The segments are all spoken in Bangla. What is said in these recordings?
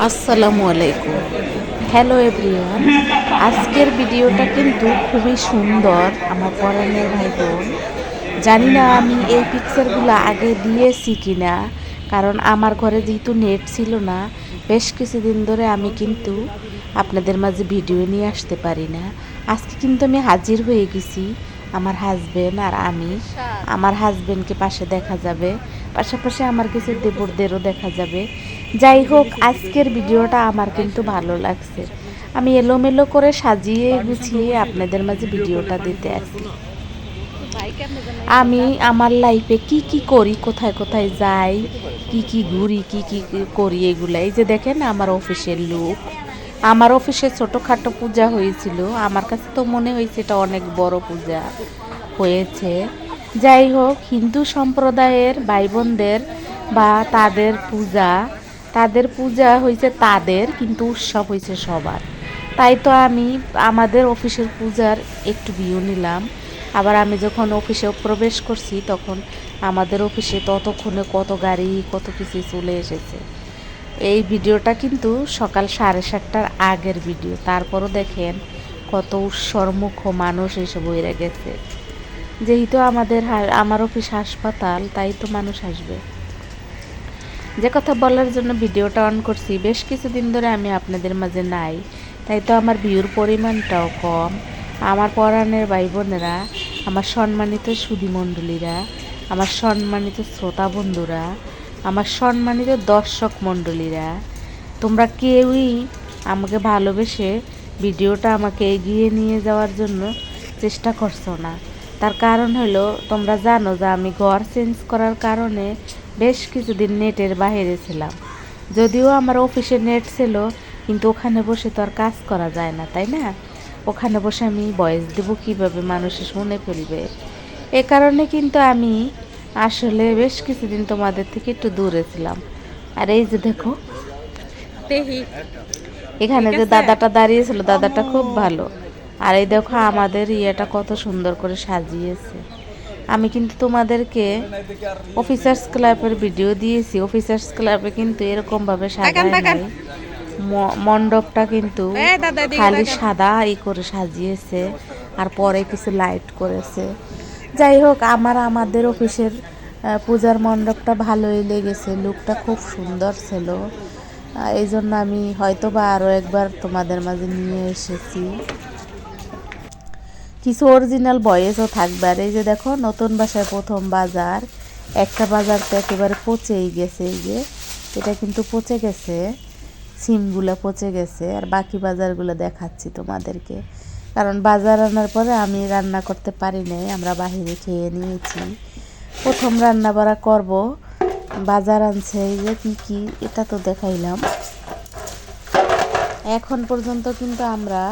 আসসালামু আলাইকুম। Hello everyone. আজকের ভিডিওটা কিন্তু খুবই সুন্দর আমার পরাণের ভাই বোন। জানি না আমি এই পিকচারগুলো আগে দিয়েছি কিনা, কারণ আমার ঘরে যেহেতু নেট ছিল না, বেশ কিছুদিন ধরে আমি কিন্তু আপনাদের মাঝে ভিডিও নিয়ে আসতে পারি না। আজকে কিন্তু আমি হাজির হয়ে গেছি, আমার হাজবেন্ড আর আমি। আমার হাজবেন্ডকে পাশে দেখা যাবে, পাশাপাশি আমার কিছু দেবরদেরও দেখা যাবে। যাই হোক, আজকের ভিডিওটা আমার কিন্তু ভালো লাগছে। আমি এলোমেলো করে সাজিয়ে গুছিয়ে আপনাদের মাঝে ভিডিওটা দিতে আসি। আমি আমার লাইফে কি কি করি, কোথায় কোথায় যাই, কি কি ঘুরি, কি কি করি, এগুলো। এই যে দেখেন আমার অফিসের লুক। আমার অফিসে ছোটোখাটো পূজা হয়েছিল, আমার কাছে তো মনে হয়েছে এটা অনেক বড় পূজা হয়েছে। যাই হোক, হিন্দু সম্প্রদায়ের ভাই বোনদের বা তাদের পূজা হয়েছে তাদের, কিন্তু উৎসব হয়েছে সবার। তাই তো আমি আমাদের অফিসের পূজার একটু ভিউ নিলাম। আবার আমি যখন অফিসে প্রবেশ করছি তখন আমাদের অফিসে ততক্ষণে কত গাড়ি কত কিছু চলে এসেছে। এই ভিডিওটা কিন্তু সকাল 7:30টার আগের ভিডিও, তারপরও দেখেন কত উৎসর্মুখ মানুষ এসে বইরে গেছে। যেহেতু আমার অফিস হাসপাতাল, তাই তো মানুষ আসবে। যে কথা বলার জন্য ভিডিওটা অন করছি, বেশ কিছুদিন ধরে আমি আপনাদের মাঝে নাই, তাই তো আমার ভিউর পরিমাণটাও কম। আমার পরাণের ভাই বোনেরা, আমার সম্মানিত সুধীমণ্ডলীরা, আমার সম্মানিত শ্রোতা বন্ধুরা, আমার সম্মানিত দর্শক মণ্ডলীরা, তোমরা কেউই আমাকে ভালোবেসে ভিডিওটা আমাকে এগিয়ে নিয়ে যাওয়ার জন্য চেষ্টা করছো না। তার কারণ হলো, তোমরা জানো যে আমি ঘর চেঞ্জ করার কারণে বেশ কিছুদিন নেটের বাইরে ছিলাম। যদিও আমার অফিসে নেট ছিল, কিন্তু ওখানে বসে তো আর কাজ করা যায় না, তাই না? ওখানে বসে আমি ভয়েস দেবো কীভাবে, মানুষে শুনে ফেলবে। এ কারণে কিন্তু আমি আসলে বেশ কিছুদিন তোমাদের থেকে একটু দূরে ছিলাম। আর এই যে দেখো, এখানে যে দাদাটা দাঁড়িয়েছিল, দাদাটা খুব ভালো। আর এই দেখো আমাদের ইয়েটা কত সুন্দর করে সাজিয়েছে। আমি কিন্তু তোমাদেরকে অফিসার্স ক্লাবের ভিডিও দিয়েছি। অফিসার্স ক্লাবে কিন্তু এরকমভাবে সাজায় নাই, মণ্ডপটা কিন্তু খালি সাদা করে সাজিয়েছে, আর পরে কিছু লাইট করেছে। যাই হোক, আমাদের অফিসের পূজার মণ্ডপটা ভালোই লেগেছে, লুকটা খুব সুন্দর ছিল। এই জন্য আমি হয়তো বা আরও একবার তোমাদের মাঝে নিয়ে এসেছি। কিছু অরিজিনাল ভয়েসও থাকবে। আর এই যে দেখো, নতুন বাসায় প্রথম বাজার। একটা বাজার তো একেবারে পচেই গেছে, এই যে এটা কিন্তু পচে গেছে, সিমগুলো পচে গেছে। আর বাকি বাজারগুলো দেখাচ্ছি তোমাদেরকে, কারণ বাজার আনার পরে আমি রান্না করতে পারি নাই, আমরা বাহিরে খেয়ে নিয়েছি। প্রথম রান্না বাড়া করব, বাজার আনছে। এই যে কী কী, এটা তো দেখাইলাম। এখন পর্যন্ত কিন্তু আমরা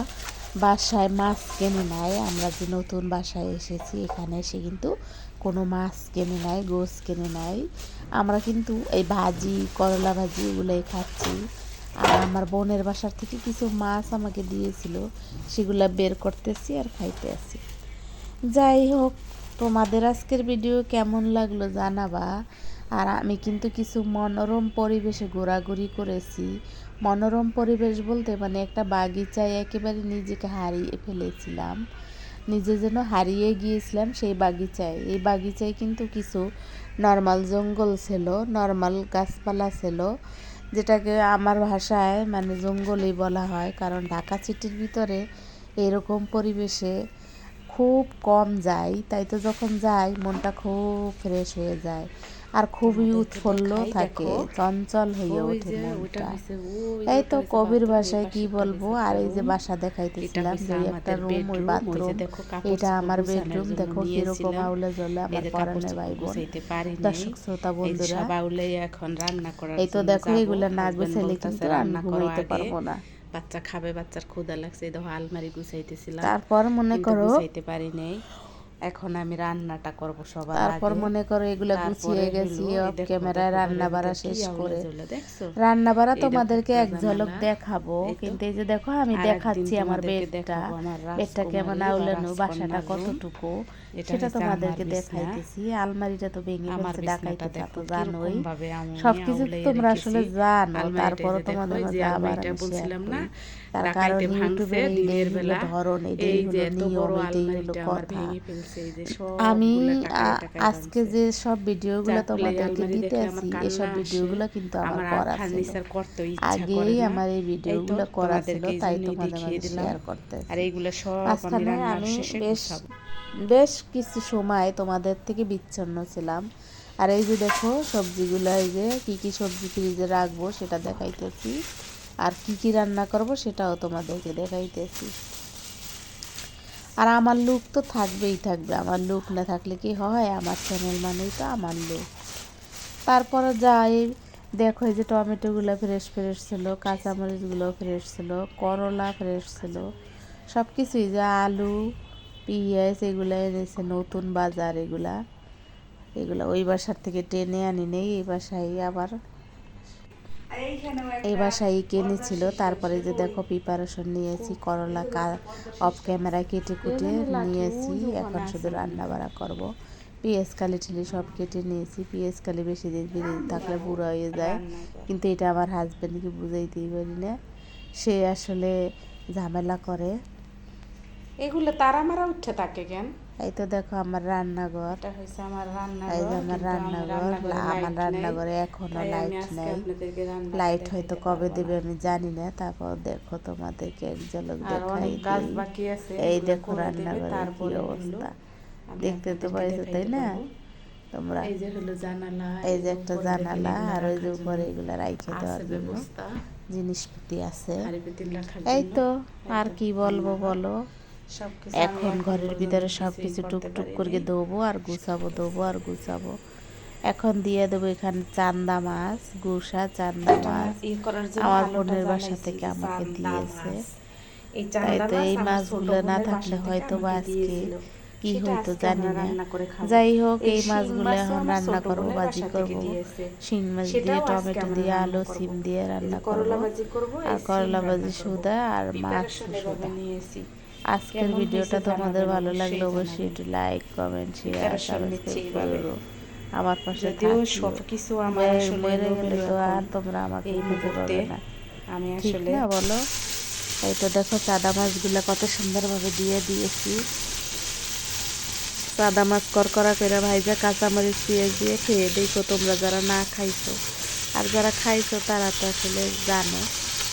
বাসায় মাছ কিনে নাই। আমরা যে নতুন বাসায় এসেছি, এখানে এসে কিন্তু কোনো মাছ কিনে নাই, গোশ কিনে নাই। আমরা কিন্তু এই ভাজি, করলা ভাজি এগুলোই খাচ্ছি। আর আমার বোনের বাসার থেকে কিছু মাছ আমাকে দিয়েছিল, সেগুলো বের করতেছি আর খাইতে আছি। যাই হোক, তোমাদের আজকের ভিডিও কেমন লাগলো জানাবা। আর আমি কিন্তু কিছু মনোরম পরিবেশে ঘোরাঘুরি করেছি। মনোরম পরিবেশ বলতে মানে একটা বাগিচায় একেবারে নিজেকে হারিয়ে ফেলেছিলাম, নিজে যেন হারিয়ে গিয়েছিলাম সেই বাগিচায়। এই বাগিচায় কিন্তু কিছু নর্মাল জঙ্গল ছিল, নর্মাল গাছপালা ছিল, যেটাকে আমার ভাষায় মানে জঙ্গলই বলা হয়। কারণ ঢাকা সিটির ভিতরে এরকম পরিবেশে খুব কম যাই, তাই তো যখন যাই মনটা খুব ফ্রেশ হয়ে যায়, আর খুবই উৎফুল্ল থাকে, চঞ্চল হয়ে ওঠে মনটা। এই তো কবির ভাষায় কি বলবো। আর এই যে বাসা দেখাইতেছিলাম, যে একটা রুম, ওই বাথরুম, এটা আমার বেডরুম। দেখো কিরকম আউলে জ্বলে আমার পরাণে ভাই বোন, দর্শক শ্রোতা বন্ধুরা। এই তো দেখো, এগুলো না গুছাইলে কিন্তু আমি ঘুমাইতে পারবো না। বাচ্চা খাবে, বাচ্চার ক্ষুধা লাগছে, দেখো আলমারি গুছাইতেছিলাম, তারপর মনে করো গুছাইতে পারি নাই। এখন আমি রান্নাটা করব সবার আগে। তারপর মনে করো এগুলো গুছিয়ে গেছি, অফ ক্যামেরায় রান্না বাড়া শেষ করে। রান্না বাড়া তোমাদেরকে এক ঝলক দেখাবো, কিন্তু এই যে দেখো আমি দেখাচ্ছি আমার বেডটা কেমন আউলানো, বাসাটা কতটুকু, এটা সেটা হচ্ছে আমার তোমাদেরকে বিছনা। দেখাইতেছি। আলমারিটা তো ভেঙে আমার ফেলছে বিছনাটা ডাকাইতে, তা দেখো তো কিরকম জানোই। ভাবে আমি সবকিছু তো আউলাইয়া তোমরা রেখেছি। আসলে জানো, আলমারিটা এই তারপরও যে দেখো, তোমাদের এই যে মাঝে আবার আলমারিটা আমি শেয়ার বলছিলাম না করি। তার কারণ ডাকাইতে ভাঙছে ইউটিউবের এইটাই দিনের হলো বেলা। ধরন, এটাই এই যে হলো এত বড় নিয়ম, এটাই হলো আলমারিটা আমার কথা। ভেঙে ফেলছে, এই যে আমি সবগুলা টাকায় টাকায় আজকে ভাঙছে। যে সব ভিডিওগুলো চারতলে তোমাদেরকে আলমারি দিতে দেখলে আমার আসি, এসব কান্না আসে। ভিডিওগুলো কিন্তু আমার আমার আর করা ছিল, ফার্নিচার করতেও ইচ্ছা করে আগেই না। আমার এই এই তো ভিডিওগুলো করা ছিল, তোমাদেরকে এই তাই জন্যই তোমাদের দেখিয়ে মাঝে দিলাম। শেয়ার আর করতেছি। এইগুলো সব আমি মাঝখানে রান্নার আমি শেষে বেশ গুছাবো। বেশ কিছু সময় তোমাদের থেকে বিচ্ছিন্ন ছিলাম। আর এই যে দেখো সবজিগুলো, এই যে কি কি সবজি ফ্রিজে রাখবো সেটা দেখাইতেছি, আর কি কি রান্না করব সেটাও তোমাদেরকে দেখাইতেছি। আর আমার লুক তো থাকবেই থাকবে, আমার লুক না থাকলে কি হয়, আমার চ্যানেল মানেই তো আমার লুক। তারপরে যাই দেখো, এই যে টমেটোগুলো ফ্রেশ ফ্রেশ ছিল, কাঁচামরিচগুলো ফ্রেশ ছিল, করলা ফ্রেশ ছিল, সব কিছুই, যে আলু পেঁয়াজ এগুলো এনেছে নতুন বাজার, এগুলা এগুলা ওই বাসার থেকে টেনে আনি নেই, এই বাসায় আবার এই বাসায় কিনেছিল। তারপরে যে দেখো প্রিপারেশন নিয়েছি, করলা অফ ক্যামেরা কেটে কুটে নিয়েছি, এখন শুধু রান্না বাড়া করব। পেঁয়াজ কালি ঠিলি সব কেটে নিয়েছি, পেঁয়াজ কালি বেশি দিন ফ্রিজে থাকলে বুড়ো হয়ে যায়, কিন্তু এটা আমার হাজব্যান্ডকে বুঝাইতেই পারি না, সে আসলে ঝামেলা করে। এগুলো তারা মারা উঠে থাকে কেন? এই তো দেখো আমার রান্নাঘর, এটা হচ্ছে আমার এই যে রান্নাঘর, আমার কিন্তু আমার রান্নাঘর, রান্নাঘরে আমার লাইট নেই, রান্নাঘরে এখনো তাই আমি লাইট আজকে নেই। আপনাদেরকে রান্নাটা লাইট হয়তো দেখাইতে কবে পারবো দেবে না। আমি জানি না। তারপর দেখো তোমাদেরকে এক ঝলক আর দেখাই অনেক কাজ দিই। বাকি আছে, এই এগুলো দেখো করে দেবে, রান্নাঘরের কি তারপরে হলো অবস্থা, আমি দেখতে তো আপনাদেরকে পাইছো তাই দেখাইতে না পারবো। তোমরা। এই যে হলো জানালা, এই যে একটা উপরে দেখেন জানালা, এগুলো আর ওই যে রাখার জন্য উপরে এগুলো রাইখে আছে দেওয়ার জন্য ব্যবস্থা, জিনিসপাতি আছে। হাঁড়ি পাতিল রাখার এই জন্য। তো, এই আর তো কি বলবো রান্নাঘর। বলো। সবকিছু আমি এখন এখন ঘরের পর্যন্ত ভিতরে সব কিছুই কিছু করতে টুকটুক করে পারিনি। দেবো আর গুছাবো, দেবো আর গুছাবো। এখন দিয়ে দেবো এখানে চান্দা মাছ, গুসা চান্দা এটা মাছ, করার জন্য আমার আলোটা বোনের বাসা জ্বালাইছি, থেকে যে আমাকে চান্দা দিয়েছে। মাছ। এই তাই চান্দা তো মাছ এই আমার ছোট মাছগুলো না বোনের থাকলে বাসা থেকে হয়তো বা আমাকে আজকে দিয়েছিল, কি সেটা হইতো আজকে জানি আমরা না। রান্না করে খাবো। যাই হোক, এই এই শিং মাছগুলো মাছও এখন আমার রান্না ছোট করবো, বোনের ভাজি বাসা থেকে করবো। দিয়েছে, শিং মাছ দিয়ে সেটাও আজকে টমেটো আমরা দিয়ে রান্না আলু করব। সিম দিয়ে এই যে রান্না করলা করবো। ভাজি করব, আর এই সিম করলা ভাজি রান্না করব। সুদা আর মাছ প্রিপারেশন এভাবে সুদা। নিয়েছি। আজকের কেমন হয়েছে ভিডিওটা তোমাদের জানাবেন, ভালো লাগলে অবশ্যই অবশ্যই জানাবেন। একটু লাইক কমেন্ট শেয়ার প্রিপারেশন নিচ্ছি সাবস্ক্রাইব এইভাবে, করো, আমার পাশে যদিও থাকিও। সব কিছু আমার আসলে মরে গেলে এলোমেলো তো এখন আর তোমরা আমাকে এই খুঁজে মুহূর্তে। পাবে না, আমি ঠিক আসলে না বলো। এই তো দেখো চাদা মাছগুলো কত সুন্দরভাবে দিয়ে দিয়েছি। চাদা মাছ করকরা করে ভাইজা কাঁচামরিচ পেঁয়াজ দিয়ে খেয়ে দেখো তোমরা, যারা না খাইছো। আর যারা খাইছো তারা তো আসলে জানো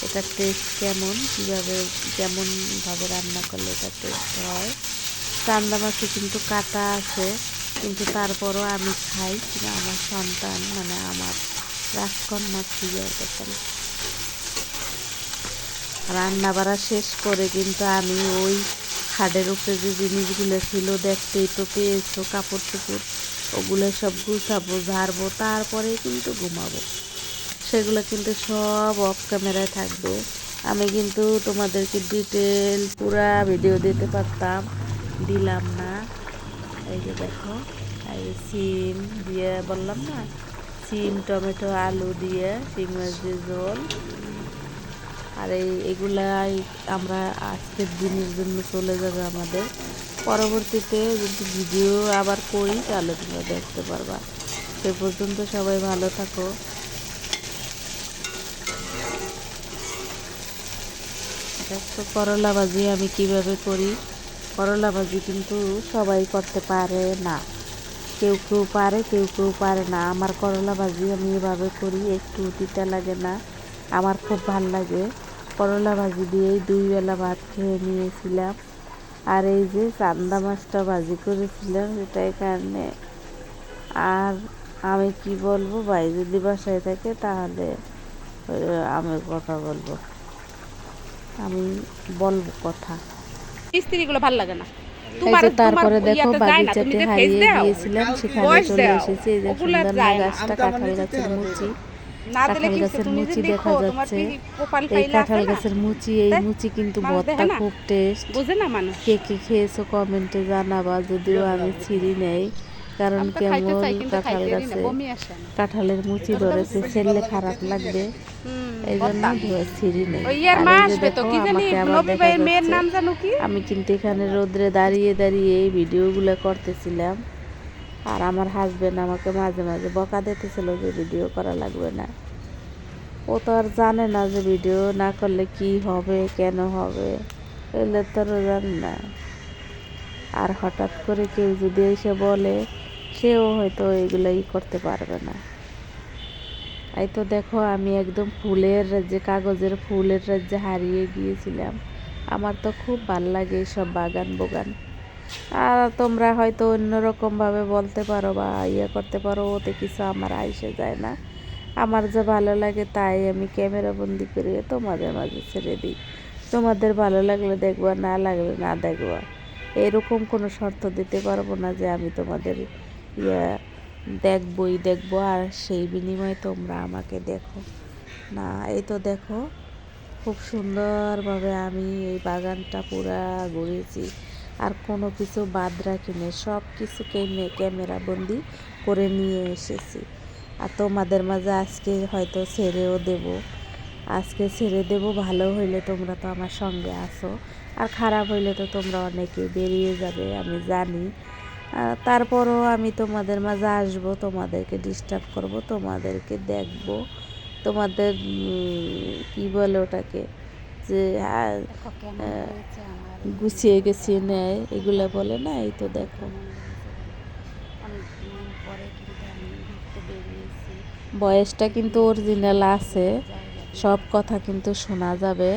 এটা টেস্ট কেমন, কীভাবে কেমনভাবে রান্না করলে এটা টেস্ট হয়। চান্দা মাছে কিন্তু কাটা আছে, কিন্তু তারপরও আমি খাই, কিন্তু আমার সন্তান মানে আমার রাজকন্যা ফিরে গেছেন। রান্না বাড়া শেষ করে কিন্তু আমি ওই খাটের উপরে যে জিনিসগুলো ছিল দেখতেই তো পেয়েছো, কাপড় চোপড় ওগুলো সব গুছাবো ঝাড়বো, তারপরে কিন্তু ঘুমাবো। সেগুলো কিন্তু সব অফ ক্যামেরায় থাকবে, আমি কিন্তু তোমাদেরকে ডিটেল পুরা ভিডিও দিতে পারতাম, দিলাম না। এই যে দেখো, এই সিম দিয়ে বললাম না, সিম টমেটো আলু দিয়ে শিং মাছ দিয়ে ঝোল। আর এগুলাই আমরা আজকের দিনের জন্য চলে যাবে আমাদের। পরবর্তীতে যদি ভিডিও আবার করি তাহলে তোমরা দেখতে পারবা। সে পর্যন্ত সবাই ভালো থাকো। দেখো করলা ভাজি আমি কিভাবে করি। করলা ভাজি কিন্তু সবাই করতে পারে না, কেউ কেউ পারে কেউ কেউ পারে না। আমার করলা ভাজি আমি এভাবে করি, একটু তিতা লাগে না, আমার খুব ভাল লাগে। করলা ভাজি দিয়েই 2 বেলা ভাত খেয়ে নিয়েছিলাম। আর এই যে চান্দা মাছটা ভাজি করেছিলাম সেটা এখানে। আর আমি কি বলবো, ভাই যদি বাসায় থাকে তাহলে আমি কথা বলবো, আমি বলবো কথা। স্ত্রীগুলো ভালো লাগে না। এই যে তারপরে দেখো বাগিচাতে হারিয়ে গিয়েছিলাম, সেখানে চলে এসেছি। এই যে সুন্দর না গাছটা, কাঁঠাল গাছের মুচি, কাঁঠাল গাছের মুচি দেখা যাচ্ছে। এই কাঁঠাল গাছের মুচি, এই মুচি কিন্তু ভর্তা খুব টেস্ট। বুঝে না মানুষ। কে কে খেয়েছো কমেন্টে জানাবা, যদিও আমি ছিঁড়ি নেই, কারণ আমি তো কি খাইতে চাই মূল কিন্তু কাঁঠাল খাইতে পারি না, গাছে বমি আসে না। কাঁঠালের মুচি ধরেছে, ছেড়লে খারাপ লাগবে, এই জন্য বদ্দা। ছিঁড়ি নেই। ওই ইয়ার আর মা এই যে আসবে তো, দেখো কি জানি আমাকে আবার নবী দেখা ভাইয়ের মেয়ের যাচ্ছে নাম জানো কি? আমি কিন্তু এখানে রোদ্রে দাঁড়িয়ে দাঁড়িয়ে এই ভিডিওগুলো করতেছিলাম। আর আমার হাজবেন্ড আমাকে মাঝে মাঝে বকা দিতেছিল যে ভিডিও করা লাগবে না। ও তো আর জানে না যে ভিডিও না করলে কি হবে, কেন হবে, এগুলো তো আর ও জানে না। আর হঠাৎ করে কেউ যদি এসে বলে, সেও হয়তো এগুলাই করতে পারবে না। এই তো দেখো আমি একদম ফুলের রাজ্যে, কাগজের ফুলের রাজ্যে হারিয়ে গিয়েছিলাম। আমার তো খুব ভাল লাগে এইসব বাগান বোগান। আর তোমরা হয়তো অন্যরকমভাবে বলতে পারো বা ইয়ে করতে পারো, ওতে কিছু আমার আইসে যায় না। আমার যা ভালো লাগে তাই আমি ক্যামেরা বন্দি করে তোমাদের মাঝে ছেড়ে দিই। তোমাদের ভালো লাগলে দেখবা, না লাগলে না দেখবা। এরকম কোনো শর্ত দিতে পারবো না যে আমি তোমাদের ইয়া দেখবই দেখবো আর সেই বিনিময়ে তোমরা আমাকে দেখো না। এই তো দেখো খুব সুন্দরভাবে আমি এই বাগানটা পুরা ঘুরেছি, আর কোনো কিছু বাদ রাখিনি, সব কিছু ক্যামেরা বন্দি করে নিয়ে এসেছি। আর তোমাদের মাঝে আজকে হয়তো ছেড়েও দেব, আজকে ছেড়ে দেব। ভালো হইলে তোমরা তো আমার সঙ্গে আসো, আর খারাপ হইলে তো তোমরা অনেকে বেরিয়ে যাবে আমি জানি। তারপরও আমি তোমাদের মাঝে আসবো, তোমাদেরকে ডিস্টার্ব করব, তোমাদেরকে দেখব, তোমাদের কি বলে ওটাকে যে গুছিয়ে গেছিয়ে নেয়, এগুলো বলে না। এই তো দেখো বয়সটা কিন্তু অরিজিনাল আছে, সব কথা কিন্তু শোনা যাবে।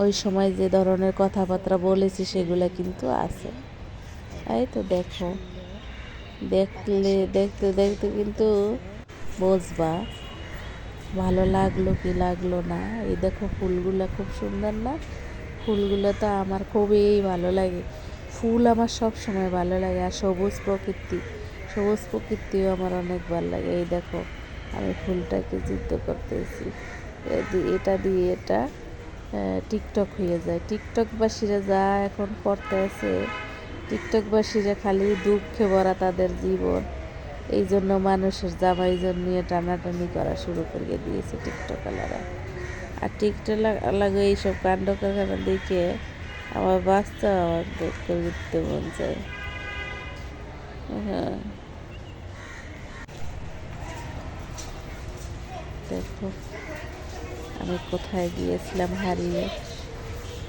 ওই সময় যে ধরনের কথাবার্তা বলেছি সেগুলো কিন্তু আছে। এই তো দেখো, দেখতে দেখতে কিন্তু বুঝবা ভালো লাগলো কি লাগলো না। এই দেখো ফুলগুলো খুব সুন্দর না? ফুলগুলো তো আমার খুবই ভালো লাগে। ফুল আমার সব সময় ভালো লাগে, আর সবুজ প্রকৃতিও আমার অনেক ভালো লাগে। এই দেখো আমি ফুলটাকে যুদ্ধ করতেছি, এটা দিয়ে এটা টিকটক হয়ে যায়। টিকটকবাসীরা যা এখন করতে আছে, টিকটকবাসীরা খালি দুঃখে ভরা তাদের জীবন, এই জন্য মানুষের জামাই নিয়ে টানাটানি করা শুরু করে দিয়েছে টিকটকালারা। আর টিকটক লাগে এইসব কাণ্ড কারখানা দেখে আমার বাচ্চা আমার করতে মন চায়। হ্যাঁ দেখো আমি কোথায় গিয়েছিলাম হারিয়ে।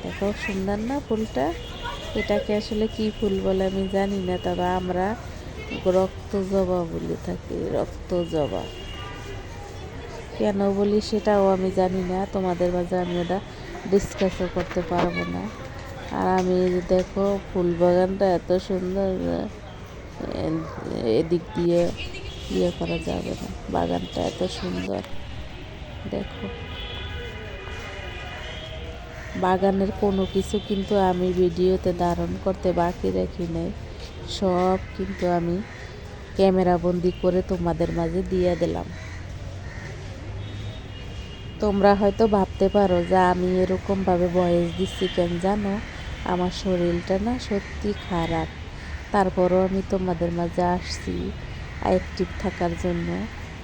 দেখো সুন্দর না ফুলটা? এটাকে আসলে কি ফুল বলে আমি জানি না, তবে আমরা রক্ত জবা বলে থাকি। রক্ত জবা কেন বলি সেটাও আমি জানি না, তোমাদের মাঝে আমি ওটা ডিসকাসও করতে পারবো না। আর আমি দেখো ফুল বাগানটা এত সুন্দর, এদিক দিয়ে ইয়ে করা যাবে না, বাগানটা এত সুন্দর। দেখো বাগানের কোনো কিছু কিন্তু আমি ভিডিওতে ধারণ করতে বাকি রাখি নাই, সব কিন্তু আমি ক্যামেরা বন্দি করে তোমাদের মাঝে দিয়ে দিলাম। তোমরা হয়তো ভাবতে পারো যে আমি এরকমভাবে ভয়েস দিচ্ছি কেন জানো? আমার শরীরটা না সত্যি খারাপ, তারপরও আমি তোমাদের মাঝে আসছি অ্যাক্টিভ থাকার জন্য।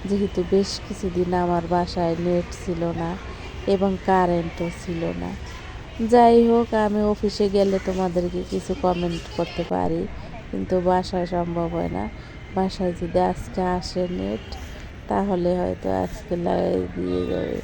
যেহেতু বেশ কিছুদিন আমার বাসায় নেট ছিল না এবং কারেন্টও ছিল না। যাই হোক আমি অফিসে গেলে তোমাদেরকে কিছু কমেন্ট করতে পারি, কিন্তু বাসায় সম্ভব হয় না। বাসায় যদি আজকে আসে নেট, তাহলে হয়তো আজকে লাগাই দিয়ে যাবে।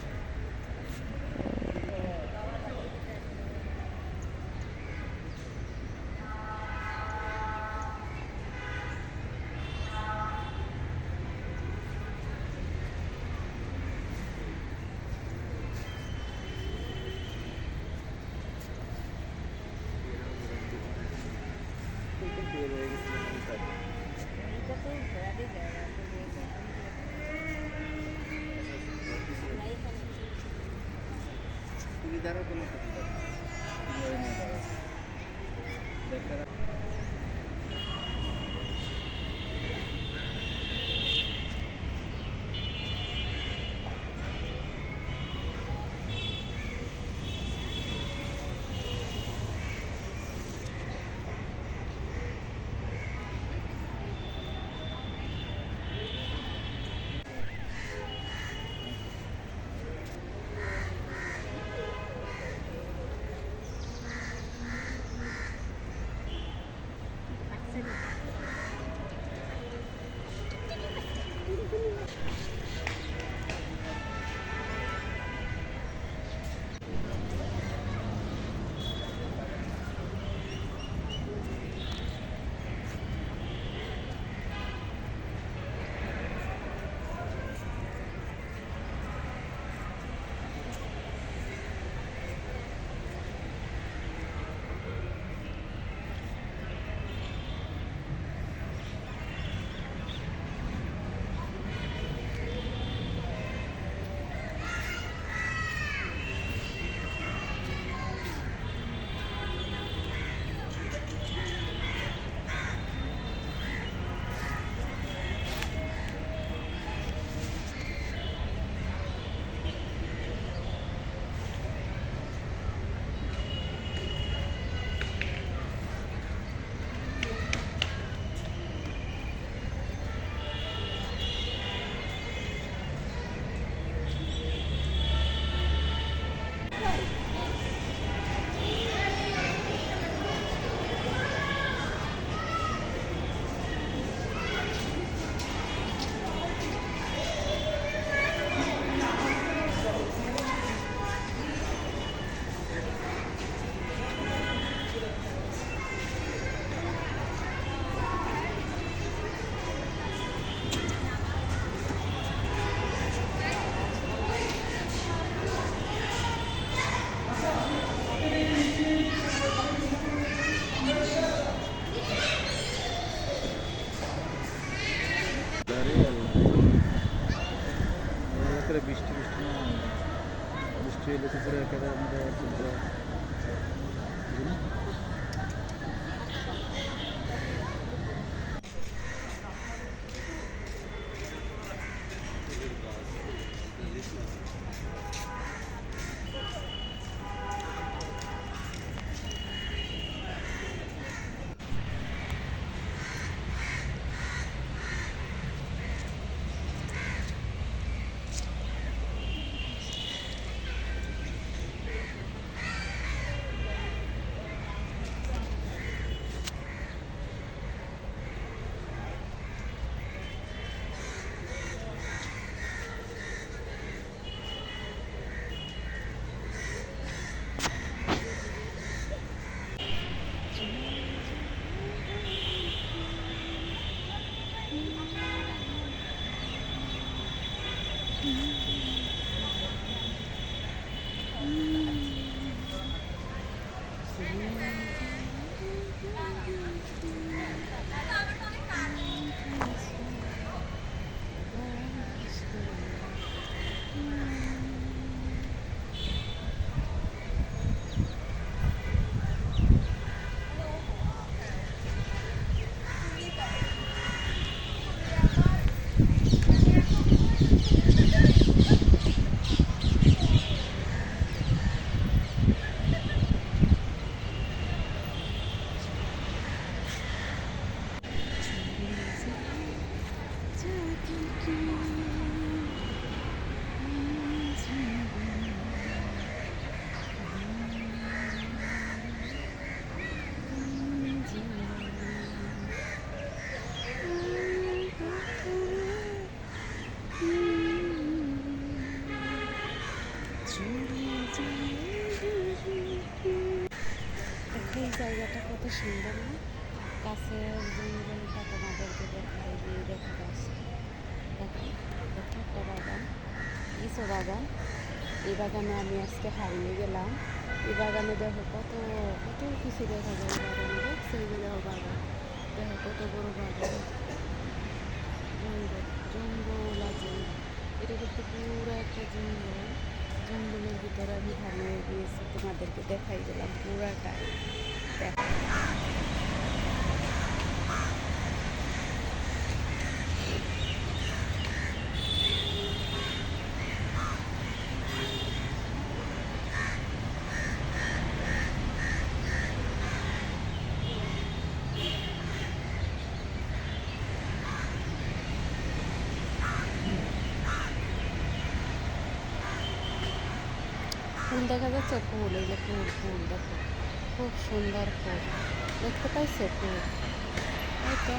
সুবিধারও কোনো সুবিধা নেই। জুয়েলারি পুরো একেবারে আমরা পুরো বুঝলি? দেখো এই জায়গাটা কত সুন্দর না, গাছের জঙ্গলটা তোমাদেরকে দেখাই দিয়ে দেখো গাছটা। দেখো দেখো একটা বাগান, লিচু বাগান। এই বাগানে আমি আজকে হারিয়ে গেলাম। এই বাগানে দেখো কত কত কিছু দেখা যায়। এই বাগানে দেখছো, এই যে দেখো বাগান, দেখো কত বড় বাগান, জঙ্গল জঙ্গল আছে। এটা কিন্তু পুরো একটা জঙ্গল। জঙ্গলের ভিতরে আমি হারিয়ে গিয়েছি, তোমাদেরকে দেখাই দিলাম পুরাটাই। দেখো ফুল দেখা যাচ্ছে, ফুল, এই যে ফুল, ফুল দেখো খুব সুন্দর ফুল, দেখতে পাইছো ফুল? এই তো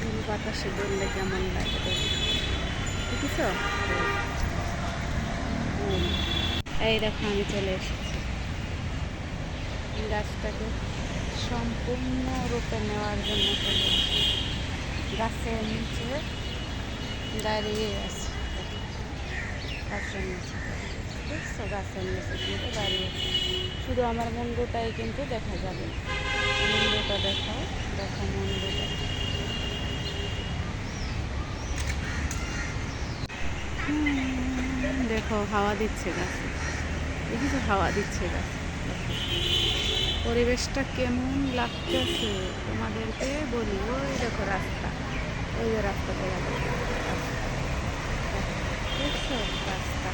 ফুল বাতাসে বললে কেমন লাগে দেখেছ? ফুল, এই দেখো আমি চলে এসেছি। এই গাছটাকে সম্পূর্ণরূপে নেওয়ার জন্য চলে এসেছি। গাছের নিচে দাঁড়িয়ে আছে, গাছের নিচে দেখছো, গাছের নিচে কিন্তু দাঁড়িয়ে আছে। শুধু আমার মুন্ডুটাই কিন্তু দেখা যাবে। মুন্ডুটা দেখাও, দেখো মুন্ডুটা। দেখো হাওয়া দিচ্ছে গাছে, দেখেছো হাওয়া দিচ্ছে গাছে। পরিবেশটা কেমন লাগতেছে তোমাদেরকে বলি। ওই দেখো রাস্তা, ওই যে রাস্তা দেখা যাচ্ছে, দেখছো রাস্তা।